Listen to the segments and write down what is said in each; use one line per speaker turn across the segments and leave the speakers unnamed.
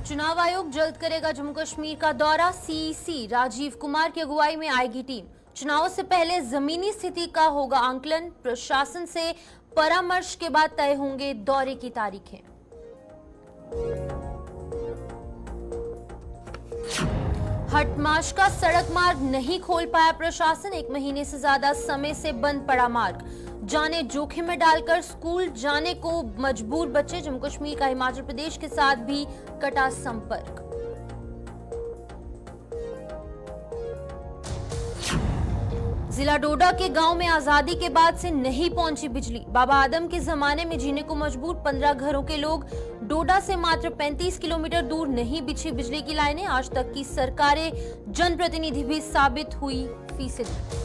चुनाव आयोग जल्द करेगा जम्मू कश्मीर का दौरा। सीईसी राजीव कुमार की अगुवाई में आएगी टीम। चुनाव से पहले जमीनी स्थिति का होगा आंकलन। प्रशासन से परामर्श के बाद तय होंगे दौरे की तारीखें। हटमाश का सड़क मार्ग नहीं खोल पाया प्रशासन। 1 महीने से ज्यादा समय से बंद पड़ा मार्ग। जाने जोखिम में डालकर स्कूल जाने को मजबूर बच्चे। जम्मू कश्मीर का हिमाचल प्रदेश के साथ भी कटा संपर्क। जिला डोडा के गांव में आजादी के बाद से नहीं पहुंची बिजली। बाबा आदम के जमाने में जीने को मजबूर 15 घरों के लोग। डोडा से मात्र 35 किलोमीटर दूर नहीं बिछी बिजली की लाइनें। आज तक की सरकारें जनप्रतिनिधि भी साबित हुई फीसदी।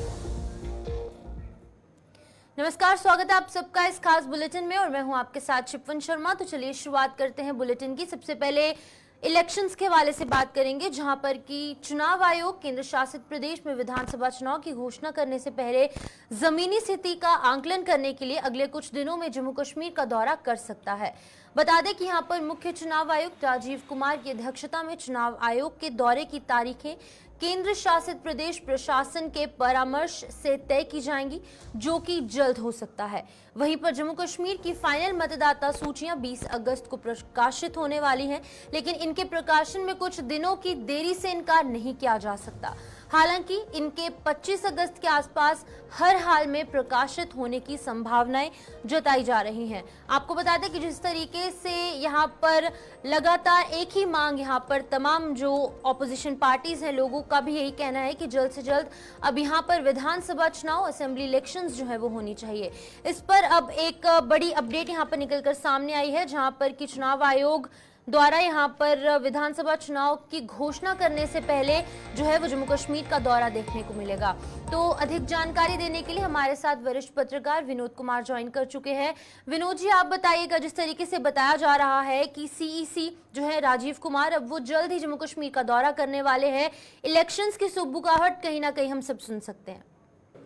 नमस्कार, स्वागत है आप सबका इस खास बुलेटिन में और मैं हूं आपके साथ शिपवन शर्मा। तो चलिए शुरुआत करते हैं बुलेटिन की। सबसे पहले इलेक्शंस के हवाले से बात करेंगे, जहां पर कि चुनाव आयोग केंद्र शासित प्रदेश में विधानसभा चुनाव की घोषणा करने से पहले जमीनी स्थिति का आंकलन करने के लिए अगले कुछ दिनों में जम्मू कश्मीर का दौरा कर सकता है। बता दें कि यहां पर मुख्य चुनाव आयुक्त राजीव कुमार की अध्यक्षता में चुनाव आयोग के दौरे की तारीखें केंद्र शासित प्रदेश प्रशासन के परामर्श से तय की जाएंगी, जो कि जल्द हो सकता है। वहीं पर जम्मू कश्मीर की फाइनल मतदाता सूचियां 20 अगस्त को प्रकाशित होने वाली हैं, लेकिन इनके प्रकाशन में कुछ दिनों की देरी से इनकार नहीं किया जा सकता। हालांकि इनके 25 अगस्त के आसपास हर हाल में प्रकाशित होने की संभावनाएं जताई जा रही हैं। आपको बता दें कि जिस तरीके से यहाँ पर लगातार एक ही मांग यहाँ पर तमाम जो ऑपोजिशन पार्टीज हैं, लोगों का भी यही कहना है कि जल्द से जल्द अब यहाँ पर विधानसभा चुनाव, असेंबली इलेक्शंस जो है वो होनी चाहिए। इस पर अब एक बड़ी अपडेट यहाँ पर निकलकर सामने आई है, जहाँ पर कि चुनाव आयोग द्वारा यहाँ पर विधानसभा चुनाव की घोषणा करने से पहले जो है वो जम्मू कश्मीर का दौरा देखने को मिलेगा। तो अधिक जानकारी देने के लिए हमारे साथ वरिष्ठ पत्रकार विनोद कुमार ज्वाइन कर चुके हैं। विनोद जी, आप बताइएगा, जिस तरीके से बताया जा रहा है कि सीईसी जो है राजीव कुमार अब वो जल्द ही जम्मू कश्मीर का दौरा करने वाले हैं, इलेक्शंस की सुगबुगाहट कहीं ना कहीं हम सब सुन सकते हैं।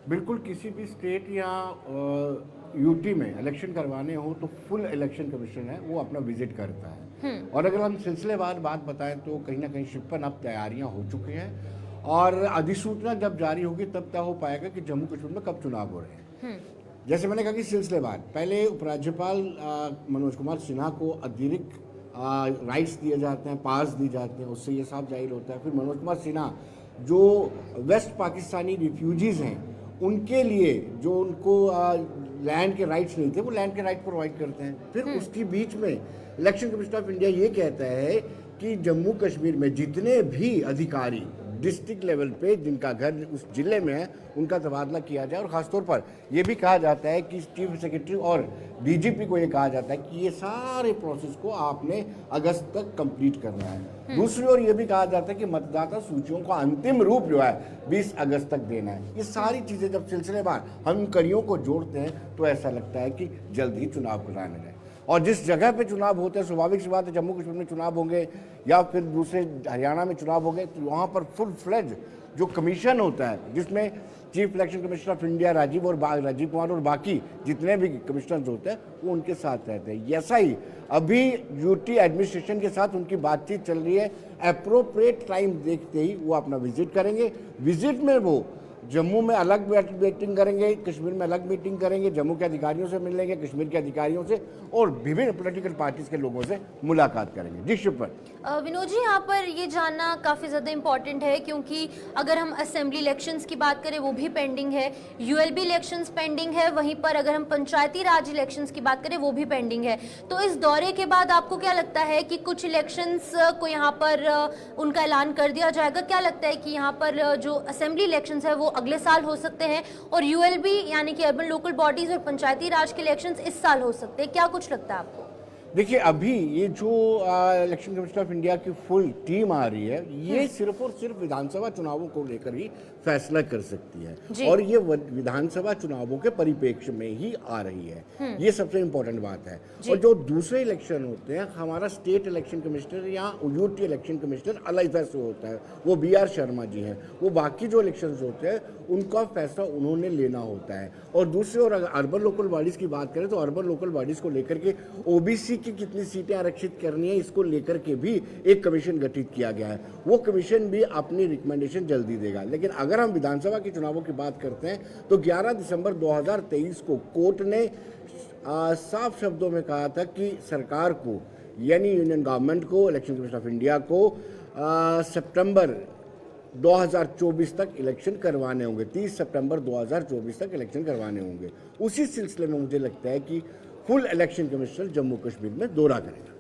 बिल्कुल, किसी भी स्टेट या यूटी में इलेक्शन करवाने हो तो फुल इलेक्शन कमीशन है वो अपना विजिट करता है। और अगर हम सिलसिलेवार बात बताएं तो कहीं ना कहीं शिपन अब तैयारियां हो चुकी हैं और अधिसूचना जब जारी होगी तब तय हो पाएगा कि जम्मू कश्मीर में कब चुनाव हो रहे हैं। जैसे मैंने कहा कि सिलसिलेवार पहले उपराज्यपाल मनोज कुमार सिन्हा को अतिरिक्त राइट्स दिए जाते हैं, पास दी जाते हैं, उससे ये साफ जाहिर होता है। फिर मनोज कुमार सिन्हा जो वेस्ट पाकिस्तानी रिफ्यूजीज़ हैं उनके लिए जो उनको लैंड के राइट्स नहीं थे वो लैंड के राइट प्रोवाइड करते हैं। फिर उसके बीच में इलेक्शन कमीशन ऑफ इंडिया ये कहता है कि जम्मू कश्मीर में जितने भी अधिकारी डिस्ट्रिक्ट लेवल पे जिनका घर उस जिले में है उनका तबादला किया जाए। और ख़ासतौर पर यह भी कहा जाता है कि चीफ सेक्रेटरी और डीजीपी को ये कहा जाता है कि ये सारे प्रोसेस को आपने अगस्त तक कंप्लीट करना है। दूसरी ओर ये भी कहा जाता है कि मतदाता सूचियों का अंतिम रूप जो है 20 अगस्त तक देना है। ये सारी चीज़ें जब सिलसिलेवार हम इन कड़ियों को जोड़ते हैं तो ऐसा लगता है कि जल्द ही चुनाव कराने जाए। और जिस जगह पे चुनाव होते हैं, स्वाभाविक सी बात है जम्मू कश्मीर में चुनाव होंगे या फिर दूसरे हरियाणा में चुनाव होंगे, तो वहाँ पर फुल फ्लेज जो कमीशन होता है जिसमें chief election commissioner of India Rajiv Kumar और बाकी जितने भी कमिश्नर्स होते हैं वो उनके साथ रहते हैं। ऐसा ही अभी यूटी एडमिनिस्ट्रेशन के साथ उनकी बातचीत चल रही है। अप्रोप्रिएट टाइम देखते ही वो अपना विजिट करेंगे। विजिट में वो जम्मू में अलग मीटिंग करेंगे, कश्मीर में अलग मीटिंग करेंगे, जम्मू के अधिकारियों से मिलेंगे, कश्मीर के अधिकारियों से और विभिन्न पॉलिटिकल पार्टीज के लोगों से मुलाकात करेंगे। जी शिपर।
विनोद जी, यहाँ पर ये जानना काफ़ी ज़्यादा इम्पॉर्टेंट है, क्योंकि अगर हम असेंबली इलेक्शंस की बात करें वो भी पेंडिंग है, यूएलबी इलेक्शंस पेंडिंग है, वहीं पर अगर हम पंचायती राज इलेक्शंस की बात करें वो भी पेंडिंग है। तो इस दौरे के बाद आपको क्या लगता है कि कुछ इलेक्शंस को यहाँ पर उनका ऐलान कर दिया जाएगा? क्या लगता है कि यहाँ पर जो असेंबली इलेक्शंस है वो अगले साल हो सकते हैं और यूएलबी यानी कि अर्बन लोकल बॉडीज और पंचायती राज के इलेक्शंस इस साल हो सकते हैं? क्या कुछ लगता है आपको?
देखिए, अभी ये जो इलेक्शन कमीशन ऑफ इंडिया की फुल टीम आ रही है ये सिर्फ और सिर्फ विधानसभा चुनावों को लेकर ही फैसला कर सकती है और ये विधानसभा चुनावों के परिप्रेक्ष्य में ही आ रही है। ये सबसे इम्पोर्टेंट बात है। और जो दूसरे इलेक्शन होते हैं, हमारा स्टेट इलेक्शन कमिश्नर या यूटी इलेक्शन कमिश्नर अलग फैसला होता है, वो BR शर्मा जी हैं। वो बाकी जो इलेक्शन होते हैं उनका फैसला उन्होंने लेना होता है। और दूसरी ओर अगर अर्बन लोकल बॉडीज़ की बात करें तो अर्बन लोकल बॉडीज़ को लेकर के OBC की कितनी सीटें आरक्षित करनी है, इसको लेकर के भी एक कमीशन गठित किया गया है। वो कमीशन भी अपनी रिकमेंडेशन जल्दी देगा। लेकिन अगर हम विधानसभा के चुनावों की बात करते हैं तो 11 दिसंबर 2023 को कोर्ट ने साफ शब्दों में कहा था कि सरकार को, यानी यूनियन गवर्नमेंट को, इलेक्शन कमीशन ऑफ इंडिया को सितंबर 2024 तक इलेक्शन करवाने होंगे। 30 सितंबर 2024 तक इलेक्शन करवाने होंगे। उसी सिलसिले में मुझे लगता है कि full election commissioner Jammu Kashmir में दौरा करेगा।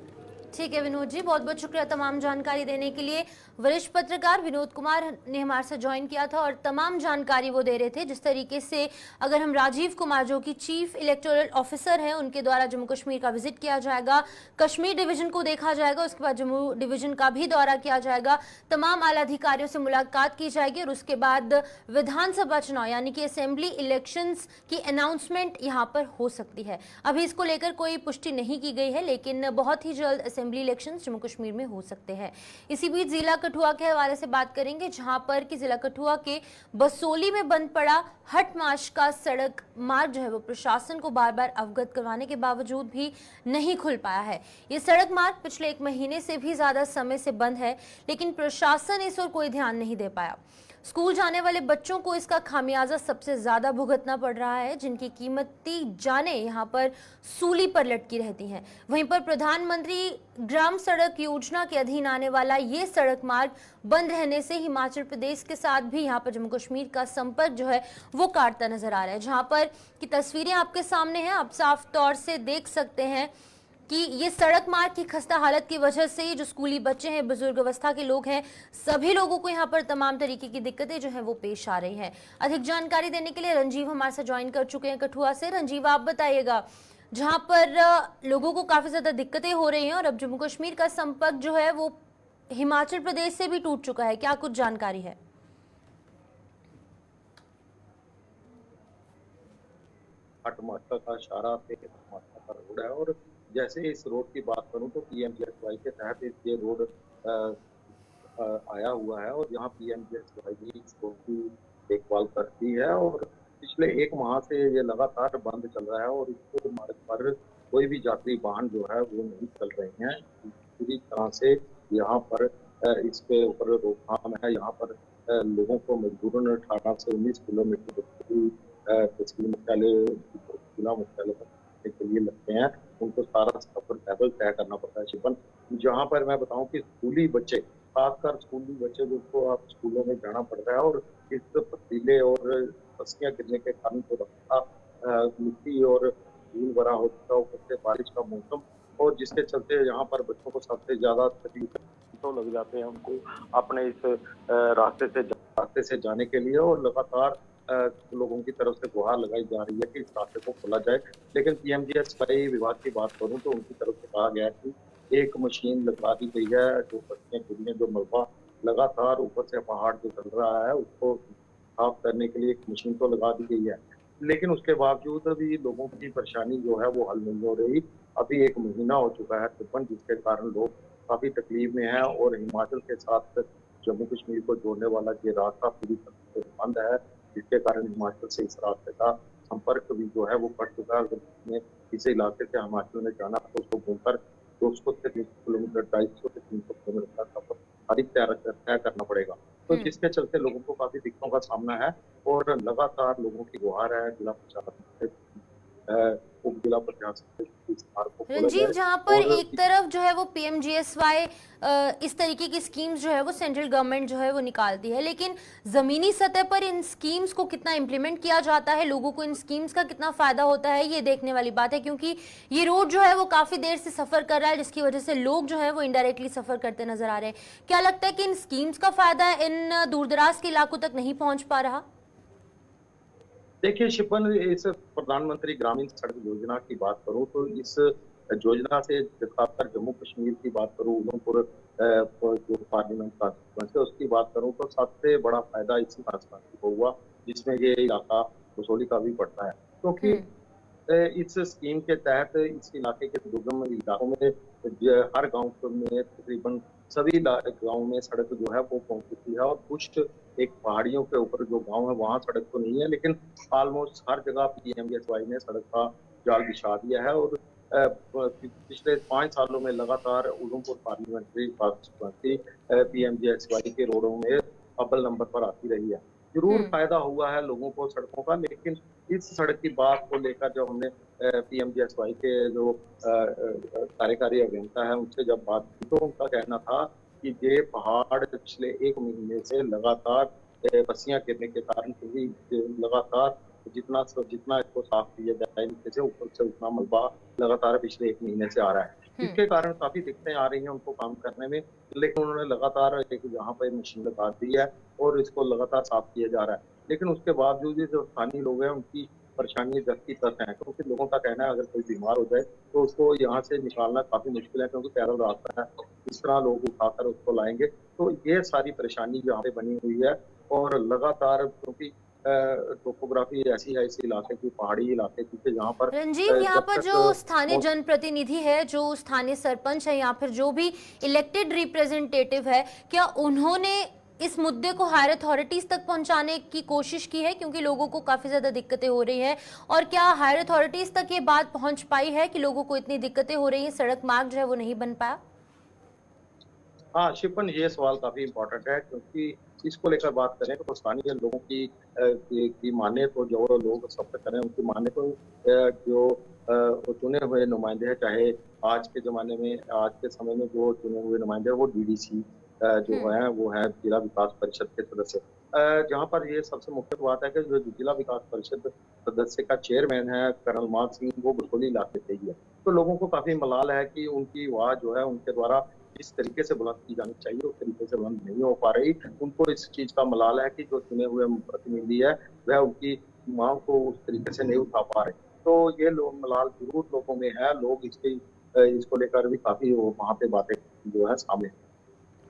ठीक है विनोद जी, बहुत बहुत शुक्रिया तमाम जानकारी देने के लिए। वरिष्ठ पत्रकार विनोद कुमार ने हमारे साथ ज्वाइन किया था और तमाम जानकारी वो दे रहे थे। जिस तरीके से अगर हम राजीव कुमार जो कि चीफ इलेक्टोरल ऑफिसर हैं, उनके द्वारा जम्मू कश्मीर का विजिट किया जाएगा, कश्मीर डिवीजन को देखा जाएगा, उसके बाद जम्मू डिवीजन का भी दौरा किया जाएगा, तमाम आला अधिकारियों से मुलाकात की जाएगी और उसके बाद विधानसभा चुनाव यानी कि असेंबली इलेक्शंस की अनाउंसमेंट यहाँ पर हो सकती है। अभी इसको लेकर कोई पुष्टि नहीं की गई है, लेकिन बहुत ही जल्द असेंबली इलेक्शंस जम्मू कश्मीर में हो सकते हैं। इसी बीच जिला कठुआ के हवाले से बात करेंगे, जहां पर कि जिला कठुआ के बसोली में बंद पड़ा हट मार्च का सड़क मार्ग जो है वो प्रशासन को बार बार अवगत करवाने के बावजूद भी नहीं खुल पाया है। ये सड़क मार्ग पिछले 1 महीने से भी ज्यादा समय से बंद है, लेकिन प्रशासन इस ओर कोई ध्यान नहीं दे पाया। स्कूल जाने वाले बच्चों को इसका खामियाजा सबसे ज्यादा भुगतना पड़ रहा है, जिनकी कीमती जानें यहाँ पर सूली पर लटकी रहती हैं। वहीं पर प्रधानमंत्री ग्राम सड़क योजना के अधीन आने वाला ये सड़क मार्ग बंद रहने से हिमाचल प्रदेश के साथ भी यहाँ पर जम्मू कश्मीर का संपर्क जो है वो काटता नजर आ रहा है। जहाँ पर की तस्वीरें आपके सामने हैं, आप साफ तौर से देख सकते हैं कि ये सड़क मार्ग की खस्ता हालत की वजह से जो स्कूली बच्चे हैं, बुजुर्ग अवस्था के लोग हैं, सभी लोगों को यहाँ पर तमाम तरीके की दिक्कतें जो हैं वो पेश आ रही हैं। अधिक जानकारी देने के लिए रंजीव हमारे साथ ज्वाइन कर चुके हैं कठुआ से। रंजीव, आप बताइएगा, जहाँ पर लोगों को काफी ज्यादा दिक्कतें हो रही हैं और अब जम्मू कश्मीर का संपर्क जो है वो हिमाचल प्रदेश से भी टूट चुका है, क्या कुछ जानकारी है?
टमाटर का इशारा पे टमाटर का रोड है और जैसे इस रोड की बात करूं तो पीएमजीएसवाई के तहत ये रोड आया हुआ है और यहाँ पीएमजीएसवाई भी इस रोड की देखभाल करती है और पिछले 1 माह से ये लगातार बंद चल रहा है और इस मार्ग पर कोई भी यात्री वाहन जो है वो नहीं चल रहे हैं। पूरी तरह से यहाँ पर इसके ऊपर रोकथाम है। यहाँ पर लोगों को मजबूरन 18 से 19 किलोमीटर तहसील मुख्यालय, जिला मुख्यालय के लिए लगते हैं, उनको सारा सफर पैदल तय करना पड़ता है। शिपन, जहाँ पर मैं बताऊं कि स्कूली बच्चे, खासकर स्कूली बच्चे जिनको आप स्कूलों में जाना पड़ता है और इस पथरीले और पस्सियां गिरने के कारण तो रास्ता मिट्टी और धूल भरा हो चुका, ऊपर से बारिश का मौसम और जिसके चलते यहाँ पर बच्चों को सबसे ज्यादा तकलीफ तो लग जाते हैं उनको अपने इस रास्ते से जाने के लिए और लगातार लोगों की तरफ से गुहार लगाई जा रही है कि इस रास्ते को खोला जाए। लेकिन पीएमजीएसवाई विभाग की बात करूं तो उनकी तरफ से कहा गया है कि एक मशीन लगा दी गई है, जो पत्तियां गिरी, जो मलबा लगातार ऊपर से पहाड़ जो चल रहा है उसको साफ करने के लिए एक मशीन तो लगा दी गई है, लेकिन उसके बावजूद भी लोगों की परेशानी जो है वो हल नहीं हो रही। अभी 1 महीना हो चुका है तकरीबन, जिसके कारण लोग काफी तकलीफ में है और हिमाचल के साथ जम्मू कश्मीर को जोड़ने वाला ये रास्ता पूरी तरह से बंद है, जिसके कारण हिमाचल से इस रास्ते का संपर्क भी जो है वो कट चुका है। अगर इस इलाके से हिमाचल में जाना तो उसको घूमकर 200 से 300 किलोमीटर, 250 से 300 किलोमीटर का सफर अधिक तय करना पड़ेगा, तो जिसके चलते लोगों को काफी दिक्कतों का सामना है और लगातार लोगों की गुहार है जिला प्रशासन, उप जिला प्रशासन।
रंजीव, जहां पर एक तरफ जो है वो पीएमजीएसवाई इस तरीके की स्कीम्स जो है वो सेंट्रल गवर्नमेंट जो है वो निकालती है, लेकिन जमीनी सतह पर इन स्कीम्स को कितना इम्प्लीमेंट किया जाता है, लोगों को इन स्कीम्स का कितना फायदा होता है, ये देखने वाली बात है। क्योंकि ये रोड जो है वो काफी देर से सफर कर रहा है, जिसकी वजह से लोग जो है वो इनडायरेक्टली सफर करते नजर आ रहे हैं। क्या लगता है कि इन स्कीम्स का फायदा इन दूरदराज के इलाकों तक नहीं पहुंच पा रहा?
देखिए शिपन, इस प्रधानमंत्री ग्रामीण सड़क योजना की बात करूं तो इस योजना से खासकर जम्मू कश्मीर की बात करूं, उधमपुर जो पार्लियामेंट कॉन्स्टिट्यूएंसी है उसकी बात करूं तो सबसे बड़ा फायदा इसी कॉन्स्टिट्यूएंसी को हुआ, जिसमें ये इलाका बसोली का भी पड़ता है, क्योंकि इस स्कीम के तहत इस इलाके के दुर्गम इलाकों में हर गांव में तकरीबन सभी गांव में सड़क जो है वो पहुंच चुकी है और कुछ एक पहाड़ियों के ऊपर जो गांव है वहां सड़क तो नहीं है, लेकिन ऑलमोस्ट हर जगह पीएमजीएसवाई ने सड़क का जाल बिछा दिया है और पिछले 5 सालों में लगातार उधमपुर पार्लियामेंट्री कॉन्स्टिट्यूंसी PMGXY के रोडों में अव्वल नंबर पर आती रही है। जरूर फायदा हुआ है लोगों को सड़कों का, लेकिन इस सड़क की बात को लेकर जब हमने PMGXY के जो कार्यकारी अभियंता है उनसे जब बात की तो उनका कहना था कि ये पहाड़ पिछले 1 महीने से लगातार पस्सियां गिरने के कारण लगातार जितना इसको साफ किया जाए नीचे से ऊपर से उतना मलबा लगातार पिछले 1 महीने से आ रहा है। इसके कारण काफी दिक्कतें आ रही हैं उनको काम करने में, लेकिन उन्होंने लगातार एक यहाँ पर मशीन लगा दी है और इसको लगातार साफ किया जा रहा है। लेकिन उसके बावजूद जो स्थानीय लोग हैं उनकी परेशानी जबकि तक है, क्योंकि लोगों का कहना है अगर कोई बीमार हो जाए तो उसको यहाँ से निकालना काफी मुश्किल है, क्योंकि पैदल रास्ता है, इस तरह लोग उठाकर उसको लाएंगे। तो ये सारी परेशानी यहाँ पे बनी हुई है और लगातार क्योंकि टोपोग्राफी ऐसी है इस इलाके की, पहाड़ी इलाके की, जहाँ पर
रंजीव, यहाँ पर जो स्थानीय जनप्रतिनिधि है, जो स्थानीय सरपंच है या फिर जो भी इलेक्टेड रिप्रेजेंटेटिव है, क्या उन्होंने इस मुद्दे को हायर अथॉरिटीज तक पहुंचाने की कोशिश की है? क्योंकि लोगों को काफी ज्यादा दिक्कतें हो रही हैं, और क्या हायर अथॉरिटीज तक ये बात पहुंच पाई है कि लोगों को इतनी दिक्कतें हो रही हैं, सड़क मार्ग जो है वो नहीं बन पाया?
हाँ शिपन, ये सवाल काफी इम्पोर्टेंट है, क्योंकि इसको लेकर बात करें तो स्थानीय लोगों की माने तो जो लोग सफर करें उनकी माने तो जो चुने हुए नुमाइंदे हैं, चाहे आज के जमाने में आज के समय में जो चुने हुए नुमाइंदे हैं वो DDC जो है वो है जिला विकास परिषद के सदस्य। जहाँ पर ये सबसे मुख्य बात है कि जो जिला विकास परिषद सदस्य का चेयरमैन है कर्नल मान सिंह, वो बरसोली इलाके से ही है। तो लोगों को काफी मलाल है कि उनकी आवाज जो है उनके द्वारा जिस तरीके से बुलंद की जानी चाहिए उस तरीके से बुलंद नहीं हो पा रही। उनको इस चीज का मलाल है कि जो चुने हुए प्रतिनिधि है वह उनकी मांग को उस तरीके से नहीं उठा पा रहे। तो ये मलाल जरूर लोगों में है, लोग इसको लेकर भी काफी वहाँ पे बातें जो है सामने।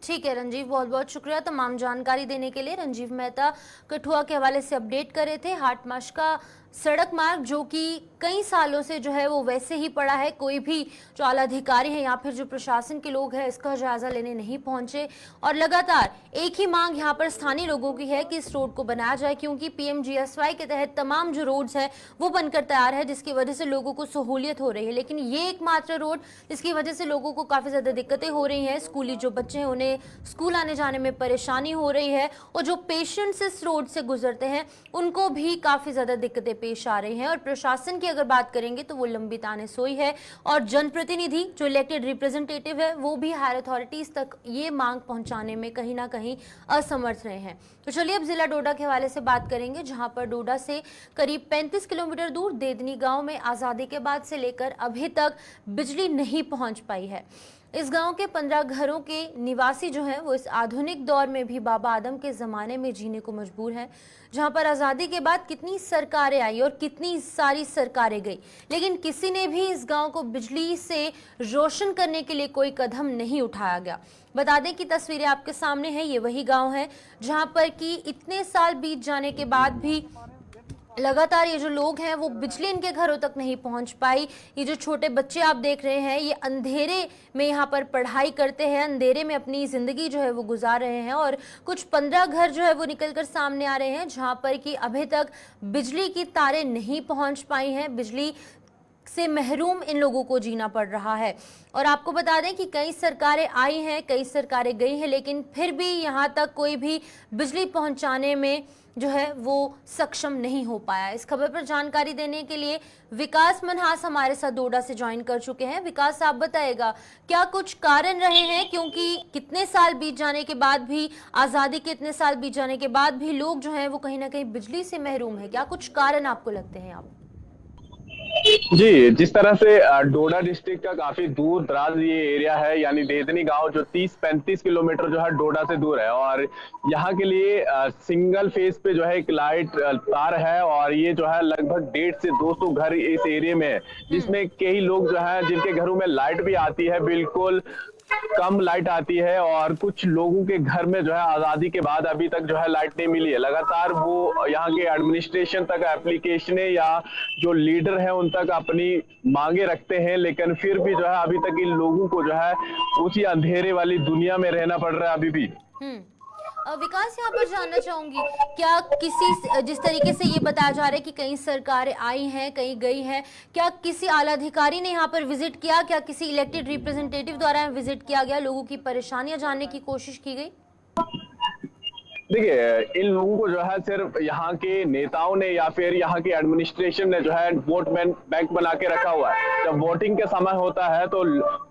ठीक है रंजीव, बहुत बहुत शुक्रिया तमाम जानकारी देने के लिए। रंजीव मेहता कठुआ के हवाले से अपडेट कर रहे थे। हाटमाश का सड़क मार्ग जो कि कई सालों से जो है वो वैसे ही पड़ा है, कोई भी जो आला अधिकारी है या फिर जो प्रशासन के लोग हैं इसका जायजा लेने नहीं पहुंचे, और लगातार एक ही मांग यहाँ पर स्थानीय लोगों की है कि इस रोड को बनाया जाए, क्योंकि PMGSY के तहत तमाम जो रोड्स है वो बनकर तैयार है, जिसकी वजह से लोगों को सहूलियत हो रही है। लेकिन ये एकमात्र रोड जिसकी वजह से लोगों को काफी ज्यादा दिक्कतें हो रही हैं, स्कूली जो बच्चे हैं उन्हें स्कूल आने जाने में परेशानी हो रही है, और जो पेशेंट्स इस रोड से गुजरते हैं उनको भी काफी ज्यादा दिक्कतें पेश आ रही हैं। और प्रशासन की अगर बात करेंगे तो वो लंबी ताने सोई है, और जनप्रतिनिधि जो इलेक्टेड रिप्रेजेंटेटिव है वो भी हायर अथॉरिटीज तक ये मांग पहुंचाने में कहीं ना कहीं असमर्थ रहे हैं। तो चलिए अब जिला डोडा के हवाले से बात करेंगे, जहां पर डोडा से करीब 35 किलोमीटर दूर देदनी गांव में आजादी के बाद से लेकर अभी तक बिजली नहीं पहुंच पाई है। इस गांव के 15 घरों के निवासी जो हैं वो इस आधुनिक दौर में भी बाबा आदम के ज़माने में जीने को मजबूर हैं, जहां पर आज़ादी के बाद कितनी सरकारें आई और कितनी सारी सरकारें गई, लेकिन किसी ने भी इस गांव को बिजली से रोशन करने के लिए कोई कदम नहीं उठाया गया। बता दें कि तस्वीरें आपके सामने हैं, ये वही गाँव है जहाँ पर कि इतने साल बीत जाने के बाद भी लगातार ये जो लोग हैं वो बिजली इनके घरों तक नहीं पहुंच पाई। ये जो छोटे बच्चे आप देख रहे हैं ये अंधेरे में यहाँ पर पढ़ाई करते हैं, अंधेरे में अपनी ज़िंदगी जो है वो गुजार रहे हैं, और कुछ 15 घर जो है वो निकलकर सामने आ रहे हैं जहाँ पर कि अभी तक बिजली की तारें नहीं पहुँच पाई हैं। बिजली से महरूम इन लोगों को जीना पड़ रहा है। और आपको बता दें कि कई सरकारें आई हैं, कई सरकारें गई हैं, लेकिन फिर भी यहाँ तक कोई भी बिजली पहुँचाने में जो है वो सक्षम नहीं हो पाया। इस खबर पर जानकारी देने के लिए विकास मनहास हमारे साथ डोडा से ज्वाइन कर चुके हैं। विकास, आप बताएगा क्या कुछ कारण रहे हैं, क्योंकि कितने साल बीत जाने के बाद भी, आज़ादी के इतने साल बीत जाने के बाद भी लोग जो हैं वो कहीं ना कहीं बिजली से महरूम है, क्या कुछ कारण आपको लगते हैं आप?
जी, जिस तरह से डोडा डिस्ट्रिक्ट का काफी दूर दराज ये एरिया है, यानी देदनी गांव जो 30-35 किलोमीटर जो है डोडा से दूर है, और यहाँ के लिए सिंगल फेज पे जो है एक लाइट तार है, और ये जो है लगभग 150 से 200 घर इस एरिया में है, जिसमें कई लोग जो है जिनके घरों में लाइट भी आती है, बिल्कुल कम लाइट आती है, और कुछ लोगों के घर में जो है आजादी के बाद अभी तक जो है लाइट नहीं मिली है। लगातार वो यहाँ के एडमिनिस्ट्रेशन तक एप्लीकेशन या जो लीडर है उन तक अपनी मांगे रखते हैं, लेकिन फिर भी जो है अभी तक इन लोगों को जो है उसी अंधेरे वाली दुनिया में रहना पड़ रहा है अभी भी।
विकास, यहाँ पर जानना चाहूंगी, क्या किसी, जिस तरीके से ये बताया जा रहा है कि कई सरकारें आई हैं, कई गई हैं, क्या किसी आला अधिकारी ने यहाँ पर विजिट किया? क्या किसी इलेक्टेड रिप्रेजेंटेटिव द्वारा विजिट किया गया? लोगों की परेशानियां जानने की कोशिश की गई?
देखिए, इन लोगों को जो है सिर्फ यहाँ के नेताओं ने या फिर यहाँ की एडमिनिस्ट्रेशन ने जो है वोट बैंक बना के रखा हुआ है। जब वोटिंग का समय होता है तो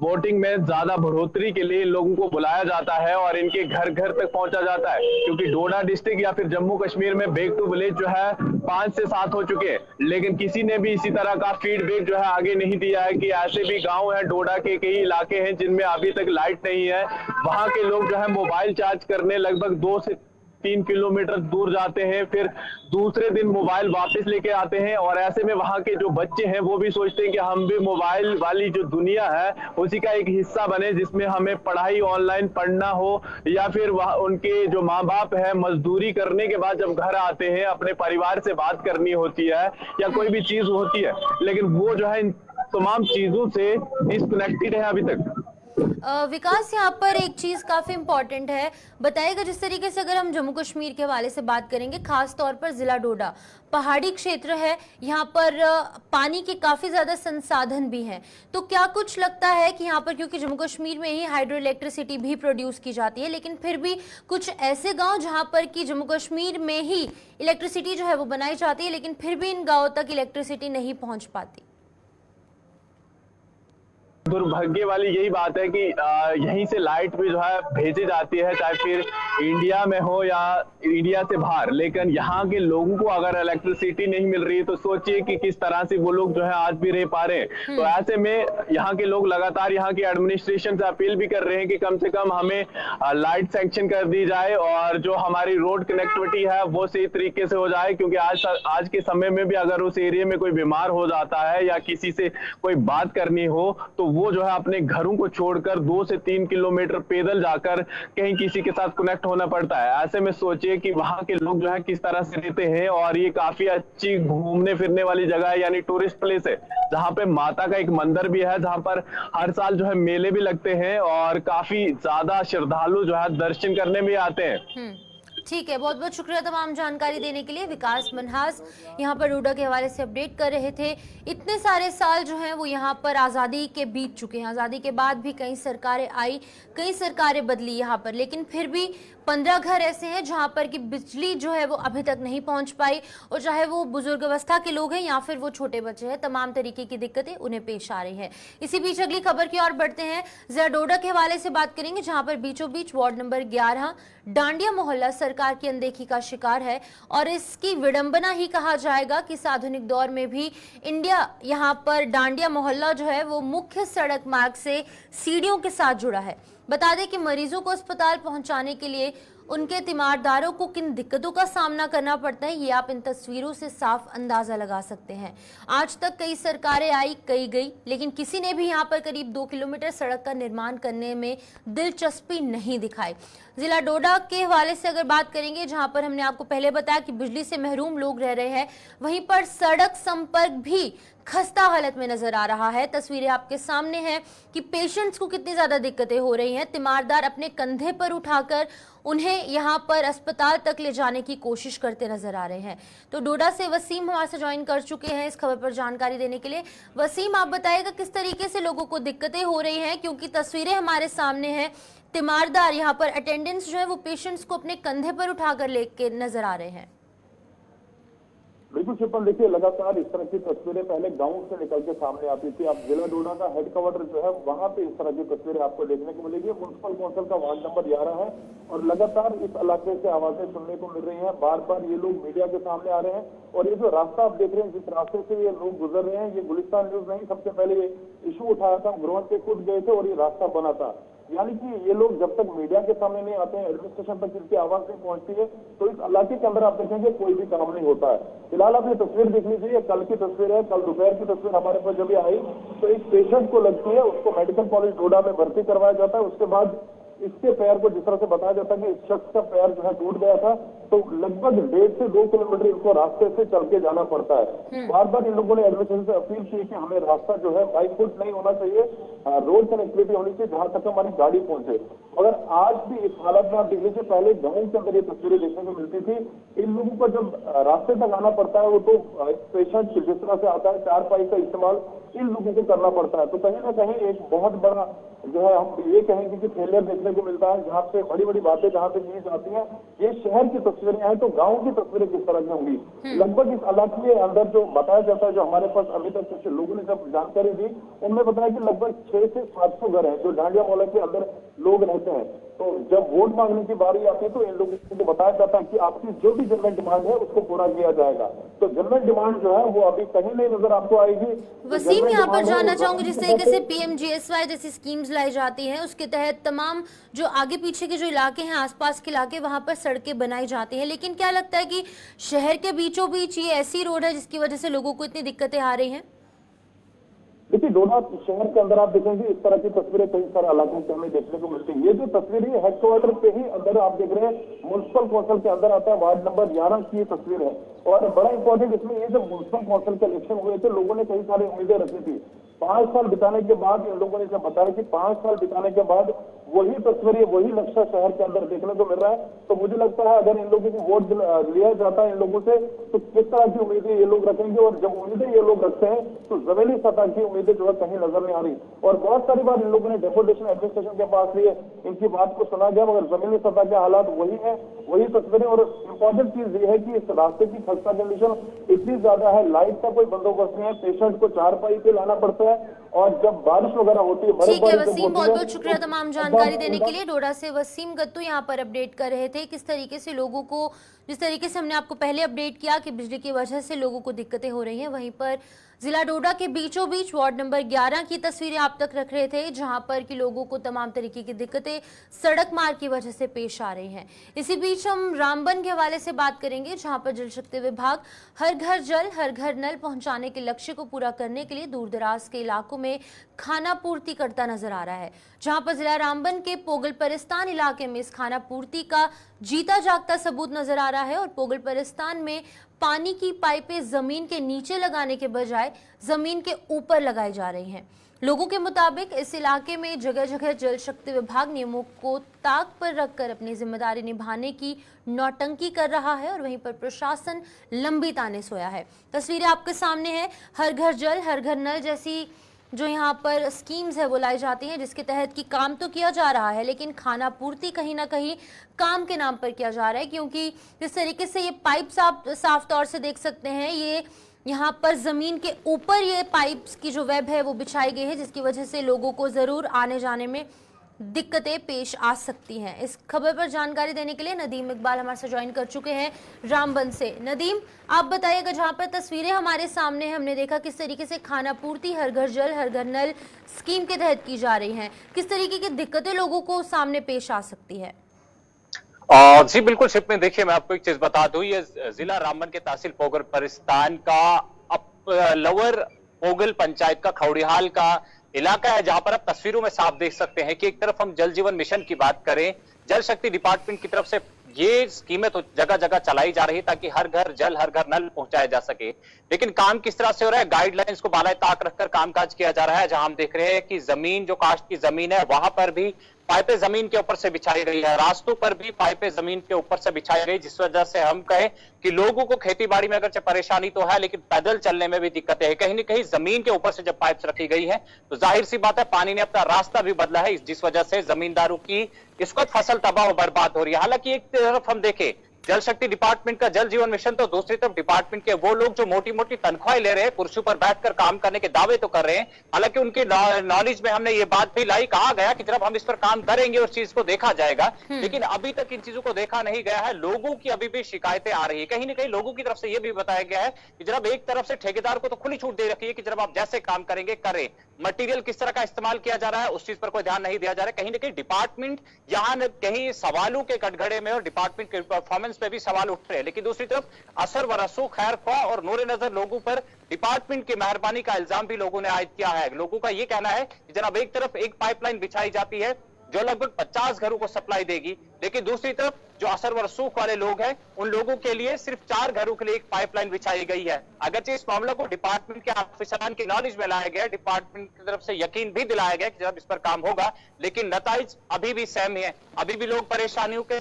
वोटिंग में ज्यादा बढ़ोतरी के लिए इन लोगों को बुलाया जाता है और इनके घर घर तक पहुंचा जाता है, क्योंकि डोडा डिस्ट्रिक्ट या फिर जम्मू कश्मीर में बैक टू विलेज जो है 5 से 7 हो चुके हैं, लेकिन किसी ने भी इसी तरह का फीडबैक जो है आगे नहीं दिया है कि ऐसे भी गाँव है डोडा के कई इलाके हैं जिनमें अभी तक लाइट नहीं है। वहां के लोग जो है मोबाइल चार्ज करने लगभग 2 से 3 किलोमीटर दूर जाते हैं, फिर दूसरे दिन मोबाइल वापस लेके आते हैं। और ऐसे में वहां के जो बच्चे हैं वो भी सोचते हैं कि हम भी मोबाइल वाली जो दुनिया है उसी का एक हिस्सा बने, जिसमें हमें पढ़ाई ऑनलाइन पढ़ना हो, या फिर वह उनके जो माँ बाप है मजदूरी करने के बाद जब घर आते हैं अपने परिवार से बात करनी होती है या कोई भी चीज होती है, लेकिन वो जो है इन तमाम चीजों से डिस्कनेक्टेड है अभी तक।
विकास, यहाँ पर एक चीज काफी इंपॉर्टेंट है, बताइएगा जिस तरीके से अगर हम जम्मू कश्मीर के हवाले से बात करेंगे, खास तौर पर जिला डोडा पहाड़ी क्षेत्र है, यहाँ पर पानी के काफी ज्यादा संसाधन भी हैं, तो क्या कुछ लगता है कि यहाँ पर, क्योंकि जम्मू कश्मीर में ही हाइड्रो इलेक्ट्रिसिटी भी प्रोड्यूस की जाती है, लेकिन फिर भी कुछ ऐसे गांव जहाँ पर कि जम्मू कश्मीर में ही इलेक्ट्रिसिटी जो है वो बनाई जाती है, लेकिन फिर भी इन गाँवों तक इलेक्ट्रिसिटी नहीं पहुंच पाती?
दुर्भाग्य वाली यही बात है कि यहीं से लाइट भी जो है भेजी जाती है, चाहे फिर इंडिया में हो या इंडिया से बाहर, लेकिन यहाँ के लोगों को अगर इलेक्ट्रिसिटी नहीं मिल रही है तो सोचिए कि किस तरह से वो लोग जो है आज भी रह पा रहे हैं। तो ऐसे में यहाँ के लोग लगातार यहाँ की एडमिनिस्ट्रेशन से अपील भी कर रहे हैं कि कम से कम हमें लाइट सैंक्शन कर दी जाए और जो हमारी रोड कनेक्टिविटी है वो सही तरीके से हो जाए, क्योंकि आज के समय में भी अगर उस एरिया में कोई बीमार हो जाता है या किसी से कोई बात करनी हो तो वो जो है अपने घरों को छोड़कर 2 से 3 किलोमीटर पैदल जाकर कहीं किसी के साथ कनेक्ट होना पड़ता है। ऐसे में सोचिए कि वहां के लोग जो है किस तरह से रहते हैं। और ये काफी अच्छी घूमने फिरने वाली जगह है, यानी टूरिस्ट प्लेस है, जहां पे माता का एक मंदिर भी है, जहां पर हर साल जो है मेले भी लगते हैं और काफी ज्यादा श्रद्धालु जो है दर्शन करने भी आते हैं।
ठीक है, बहुत बहुत शुक्रिया तमाम जानकारी देने के लिए। विकास मनहास यहाँ पर डोडा के हवाले से अपडेट कर रहे थे। इतने सारे साल जो हैं वो यहाँ पर आज़ादी के बीत चुके हैं, आज़ादी के बाद भी कई सरकारें आई, कई सरकारें बदली यहाँ पर, लेकिन फिर भी 15 घर ऐसे हैं जहाँ पर कि बिजली जो है वो अभी तक नहीं पहुँच पाई, और चाहे वो बुजुर्ग अवस्था के लोग हैं या फिर वो छोटे बच्चे हैं, तमाम तरीके की दिक्कतें उन्हें पेश आ रही है। इसी बीच अगली खबर की ओर बढ़ते हैं, जरा डोडा के हवाले से बात करेंगे, जहाँ पर बीचों बीच वार्ड नंबर 11 डांडिया मोहल्ला सरकार की अनदेखी का शिकार है। और इसकी विडंबना ही कहा जाएगा कि इस आधुनिक दौर में भी इंडिया यहाँ पर डांडिया मोहल्ला जो है वो मुख्य सड़क मार्ग से सीढ़ियों के साथ जुड़ा है। बता दें कि मरीजों को अस्पताल पहुंचाने के लिए उनके तीमारदारों को किन दिक्कतों का सामना करना पड़ता है, ये आप इन तस्वीरों से साफ अंदाजा लगा सकते हैं। आज तक कई सरकारें आई, कई गई, लेकिन किसी ने भी यहाँ पर करीब 2 किलोमीटर सड़क का निर्माण करने में दिलचस्पी नहीं दिखाई। जिला डोडा के हवाले से अगर बात करेंगे, जहां पर हमने आपको पहले बताया कि बिजली से महरूम लोग रह रहे हैं, वहीं पर सड़क संपर्क भी खस्ता हालत में नजर आ रहा है। तस्वीरें आपके सामने हैं कि पेशेंट्स को कितनी ज्यादा दिक्कतें हो रही हैं। तीमारदार अपने कंधे पर उठाकर उन्हें यहां पर अस्पताल तक ले जाने की कोशिश करते नजर आ रहे हैं। तो डोडा से वसीम हमारे से ज्वाइन कर चुके हैं इस खबर पर जानकारी देने के लिए। वसीम, आप बताइएगा किस तरीके से लोगों को दिक्कतें हो रही हैं, क्योंकि तस्वीरें हमारे सामने हैं, तीमारदार यहाँ पर अटेंडेंस जो है वो पेशेंट्स को अपने कंधे पर उठाकर लेके नजर आ रहे हैं।
बिल्कुल शिल्पा, देखिए लगातार इस तरह की तस्वीरें पहले गांव से निकल के सामने आती थी। आप जिला डोडा का हेडक्वार्टर जो है वहां पे इस तरह की तस्वीरें आपको देखने को मिलेगी। म्युनिसिपल काउंसिल का वार्ड नंबर 11 है और लगातार इस इलाके से आवाजें सुनने को मिल रही हैं। बार बार ये लोग मीडिया के सामने आ रहे हैं और ये जो रास्ता आप देख रहे हैं, जिस रास्ते से ये लोग गुजर रहे हैं, ये गुलिस्तान न्यूज नहीं सबसे पहले ये इशू उठाया था, ग्राउंड पे कूद गए थे और ये रास्ता बना था। यानी कि ये लोग जब तक मीडिया के सामने नहीं आते हैं, एडमिनिस्ट्रेशन तक इनकी आवाज नहीं पहुंचती है, तो इस इलाके के अंदर आप देखेंगे कोई भी काम नहीं होता है। फिलहाल आप ये तस्वीर देख लीजिए, कल की तस्वीर है, कल दोपहर की तस्वीर हमारे पास जब आई तो एक पेशेंट को लगती है, उसको मेडिकल कॉलेज डोडा में भर्ती करवाया जाता है। उसके बाद इसके पैर को, जिस तरह से बताया जाता है कि इस शख्स का पैर जो है टूट गया था, तो लगभग 1.5 से 2 किलोमीटर इनको रास्ते से चल के जाना पड़ता है। बार बार इन लोगों ने एडमिनिस्ट्रेशन से अपील की कि हमें रास्ता जो है बाई फुट नहीं होना चाहिए, रोड कनेक्टिविटी होनी चाहिए जहां तक हमारी गाड़ी पहुंचे। मगर आज भी इस हालत में आप देख लीजिए, पहले गाँव के अंदर ये तस्वीरें देखने को मिलती थी। इन लोगों को जब रास्ते तक आना पड़ता है, वो तो पेशेंट जिस तरह से आता है, 4 पाई का इस्तेमाल इन लोगों को करना पड़ता है। तो कहीं ना कहीं एक बहुत बड़ा जो है हम ये कहेंगे कि फेलियर देखने को मिलता है, जहाँ पे बड़ी बड़ी बातें जहाँ पे की जाती हैं। ये शहर की तस्वीरें हैं, तो गांव की तस्वीरें किस तरह की होंगी। लगभग इस इलाके के अंदर जो बताया जाता है, जो हमारे पास अभी तक कुछ लोगों ने जब जानकारी दी, उनमें बताया कि लगभग 600 से 700 घर हैं जो डांडिया मोहल्ले के अंदर लोग रहते हैं। तो जब वोट मांगने की बारी आती है तो इन लोगों को बताया जाता है कि आपकी जो भी जनरल डिमांड है उसको पूरा किया जाएगा। तो जनरल डिमांड जो है वो अभी कहीं नहीं नजर आपको आएगी।
वसीम, यहाँ पर जानना चाहूंगी, जिस तरीके से PMGSY जैसी स्कीम्स लाई जाती हैं, उसके तहत तमाम जो आगे पीछे के जो इलाके हैं, आसपास के इलाके, वहां पर सड़कें बनाई जाती हैं, लेकिन क्या लगता है कि शहर के बीचों बीच ये ऐसी रोड है जिसकी वजह से लोगों को इतनी दिक्कतें आ रही हैं?
देखिए, डोडा शहर के अंदर आप देखेंगे इस तरह की तस्वीरें कई सारे इलाकों से हमें देखने को मिलती है। ये जो तस्वीर है हेडक्वार्टर पे ही अंदर आप देख रहे हैं, म्युनिसिपल कौंसिल के अंदर आता है, वार्ड नंबर 11 की तस्वीर है। और बड़ा इंपॉर्टेंट इसमें ये, जब म्युनिसिपल कौंसिल के इलेक्शन हुए थे, लोगों ने कई सारी उम्मीदें रखी थी। 5 साल बिताने के बाद इन लोगों ने जब बताया कि 5 साल बिताने के बाद वही तस्वीरें, वही नक्शा शहर के अंदर देखने को मिल रहा है, तो मुझे लगता है अगर इन लोगों को वोट लिया जाता है इन लोगों से, तो किस तरह की उम्मीदें ये लोग रखेंगे। और जब उम्मीदें ये लोग रखते हैं तो जमीनी सतह की उम्मीदें जो है कहीं नजर नहीं आ रही। और बहुत सारी बार इन लोगों ने डेपुटेशन एडमिनिस्ट्रेशन के पास लिए, इनकी बात को सुना गया, मगर जमीनी सतह के हालात वही है, वही तस्वीरें। और इम्पोर्टेंट चीज ये है कि इस रास्ते की खस्ता कंडीशन इतनी ज्यादा है, लाइट का कोई बंदोबस्त नहीं है, पेशेंट को 4 पाई पे लाना पड़ता है। और जब बारिश वगैरह होती है,
ठीक है वसीम, बहुत बहुत शुक्रिया तमाम जानकारी देने के लिए। डोडा से वसीम गत्तू यहाँ पर अपडेट कर रहे थे किस तरीके से लोगों को, जिस तरीके से हमने आपको पहले अपडेट किया कि बिजली की वजह से लोगों को दिक्कतें हो रही हैं, वहीं पर जिला डोडा के बीचों बीच वार्ड नंबर 11 की तस्वीरें आप तक रख रहे थे, जहां पर कि लोगों को तमाम तरीके की दिक्कतें सड़क मार्ग की वजह से पेश आ रही हैं। इसी बीच हम रामबन के हवाले से बात करेंगे, जहां पर जल शक्ति विभाग हर घर जल हर घर नल पहुंचाने के लक्ष्य को पूरा करने के लिए दूर दराज के इलाकों में खाना पूर्ति करता नजर आ रहा है। जहां पर जिला रामबन के पोगल परिस्तान इलाके में इस खाना पूर्ति का जीता जागता सबूत नजर आ रहा है। और पोगल परिस्तान में पानी की पाइपें जमीन के नीचे लगाने के बजाय जमीन के ऊपर लगाई जा रही हैं। लोगों के मुताबिक इस इलाके में जगह जगह जल शक्ति विभाग नियमों को ताक पर रखकर अपनी जिम्मेदारी निभाने की नौटंकी कर रहा है, और वहीं पर प्रशासन लंबी ताने सोया है। तस्वीरें आपके सामने है, हर घर जल हर घर नल जैसी जो यहाँ पर स्कीम्स है वो लाई जाती हैं, जिसके तहत कि काम तो किया जा रहा है, लेकिन खाना पूर्ति कहीं ना कहीं काम के नाम पर किया जा रहा है। क्योंकि जिस तरीके से ये पाइप्स आप साफ तौर से देख सकते हैं, ये यहाँ पर जमीन के ऊपर ये पाइप्स की जो वेब है वो बिछाई गई है, जिसकी वजह से लोगों को जरूर आने जाने में दिक्कतें पेश आ सकती हैं। इस खबर पर जानकारी देने के लिए नदीम इकबाल हमारे साथ ज्वाइन कर चुके हैं रामबन से। नदीम, आप बताइएगा, जहां पर तस्वीरें हमारे सामने हैं, हमने देखा किस तरीके से खाना पूर्ति हर घर जल हर घर नल स्कीम के तहत की जा रही है, किस तरीके की दिक्कतें लोगों को सामने पेश आ सकती है?
जी बिल्कुल शिप में, देखिए मैं आपको एक चीज बता दूं, ये जिला रामबन के तहसील पोगल परिस्तान का लोअर पोगल पंचायत का खौड़िहाल का इलाका है, जहां पर आप तस्वीरों में साफ देख सकते हैं कि एक तरफ हम जल जीवन मिशन की बात करें, जल शक्ति डिपार्टमेंट की तरफ से ये स्कीमें तो जगह जगह चलाई जा रही है ताकि हर घर जल हर घर नल पहुंचाया जा सके, लेकिन काम किस तरह से हो रहा है, गाइडलाइंस को बालाए ताक रखकर कामकाज किया जा रहा है। जहां हम देख रहे हैं कि जमीन, जो काश्त की जमीन है, वहां पर भी पाइपें जमीन के ऊपर से बिछाई गई है, रास्तों पर भी पाइपें जमीन के ऊपर से बिछाई गई, जिस वजह से हम कहें कि लोगों को खेती बाड़ी में अगरचे परेशानी तो है, लेकिन पैदल चलने में भी दिक्कतें हैं। कहीं न कहीं जमीन के ऊपर से जब पाइप्स रखी गई है तो जाहिर सी बात है पानी ने अपना रास्ता भी बदला है, जिस वजह से जमींदारों की इस वक्त फसल तबाह और बर्बाद हो रही है। हालांकि एक तरफ हम देखें जल शक्ति डिपार्टमेंट का जल जीवन मिशन, तो दूसरी तरफ डिपार्टमेंट के वो लोग जो मोटी मोटी तनख्वाहें ले रहे हैं, कुर्सी पर बैठकर काम करने के दावे तो कर रहे हैं। हालांकि उनकी नॉलेज में हमने ये बात भी लाई, कहा गया कि जब हम इस पर काम करेंगे उस चीज को देखा जाएगा, लेकिन अभी तक इन चीजों को देखा नहीं गया है। लोगों की अभी भी शिकायतें आ रही है, कहीं ना कहीं लोगों की तरफ से यह भी बताया गया है कि जनाब एक तरफ से ठेकेदार को तो खुली छूट दे रखी है कि जब आप जैसे काम करेंगे करें, मटेरियल किस तरह का इस्तेमाल किया जा रहा है उस चीज पर कोई ध्यान नहीं दिया जा रहा है। कहीं ना कहीं डिपार्टमेंट यहां कहीं सवालों के कटघरे में और डिपार्टमेंट के परफॉर्मेंस पे भी सवाल उठ रहे हैं, लेकिन दूसरी तरफ असर व रसूख खैर ख्वाह और नूरे नजर लोगों पर डिपार्टमेंट की मेहरबानी का इल्जाम भी लोगों ने आयद किया है। लोगों का यह कहना है कि जनाब एक तरफ एक पाइपलाइन बिछाई जाती है, जो लगभग 50 घरों को सप्लाई देगी। लेकिन दूसरी तरफ जो असर व रसूख वाले लोग हैं, उन लोगों के लिए सिर्फ 4 घरों के लिए एक पाइपलाइन बिछाई गई है। अगरचे इस मामले को डिपार्टमेंट के ऑफिसरान की नॉलेज में लाया गया, डिपार्टमेंट की तरफ से यकीन भी दिलाया गया कि जब इस पर काम होगा, लेकिन नताइज अभी भी सहम है। अभी भी लोग परेशानियों के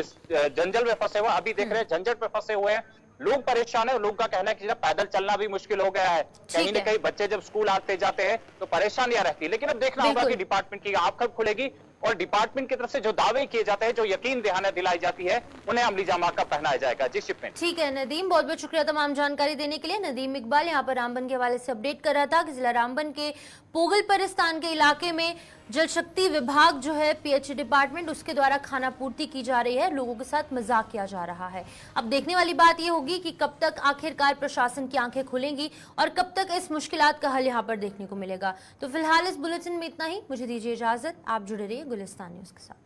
इस जंजल में फंसे हुए, अभी देख रहे हैं झंझट में फंसे हुए हैं, लोग परेशान है। लोग का कहना है कि जब पैदल चलना भी मुश्किल हो गया है, कहीं न कहीं बच्चे जब स्कूल आते जाते हैं तो परेशानियां रहती है। लेकिन अब देखना होगा कि डिपार्टमेंट की आंख कब खुलेगी और डिपार्टमेंट की तरफ से जो दावे किए जाते हैं, जो यकीन दहाना दिलाई जाती है, उन्हें अमली जामा का पहनाया जाएगा। जी शिपमेंट।
ठीक है नदीम, बहुत बहुत शुक्रिया तमाम जानकारी देने के लिए। नदीम इकबाल यहाँ पर रामबन के हवाले से अपडेट कर रहा था कि जिला रामबन के पोगल परिस्तान के इलाके में जल शक्ति विभाग जो है, पीएचई डिपार्टमेंट, उसके द्वारा खाना पूर्ति की जा रही है, लोगों के साथ मजाक किया जा रहा है। अब देखने वाली बात यह होगी कि कब तक आखिरकार प्रशासन की आंखें खुलेंगी और कब तक इस मुश्किलात का हल यहाँ पर देखने को मिलेगा। तो फिलहाल इस बुलेटिन में इतना ही, मुझे दीजिए इजाजत। आप जुड़े रहिए गुलिस्तान न्यूज के साथ।